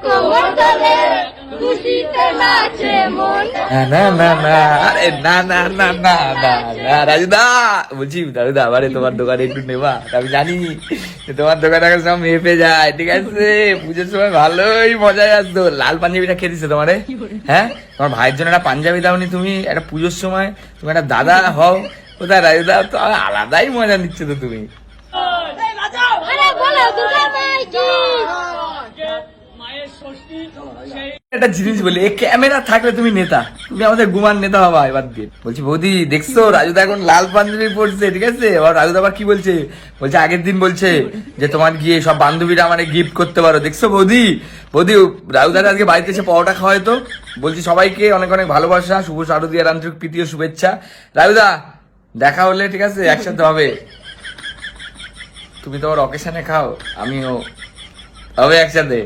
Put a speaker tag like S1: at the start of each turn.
S1: কোমর দোলে খুশিতে নাচে মন।
S2: না না না আরে না না না না না না রাজুদা, বলছি রাজুদা আবারে তোমার দোকানে একটু নেবা, আমি জানি যে তোমার দোকানে এখন সব মেপে যায়, ঠিক আছে? পুজোর সময় ভালোই মজায় আসতো। লাল পাঞ্জাবিটা খেয়ে দিচ্ছে তোমারে, হ্যাঁ? তোমার ভাইয়ের জন্য একটা পাঞ্জাবি দাওনি তুমি, একটা পুজোর সময় তুমি একটা দাদা হও, কোথায় রাজুদা? তো আলাদাই মজা নিচ্ছে তো তুমি।
S1: আরে বলো দুর্গা মাই কি।
S2: একটা জিনিস বলি, এই ক্যামেরা থাকলে তুমি নেতা, তুমি আমাদের গুমান নেতা হবা এবার দিয়ে। বলছি বৌদি দেখছো রাজুদা এখন লাল পাঞ্জাবি পড়ছে, ঠিক আছে? আবার রাজুদা আবার কি বলছে, বলছে আগের দিন বলছে যে তোমার গিয়ে সব বান্ধবীরা মানে গিফট করতে পারো। দেখছো বৌদি? বৌদি রাজুদার আজকে বাড়িতে এসে পরোটা খাওয়াই তো। বলছি সবাইকে অনেক অনেক ভালোবাসা, শুভ শারদীয়ার আন্তরিক প্রীতি ও শুভেচ্ছা। রাজুদা দেখা হলে ঠিক আছে একসাথে হবে, তুমি তোমার অকেশনে খাও, আমিও হবে একসাথে।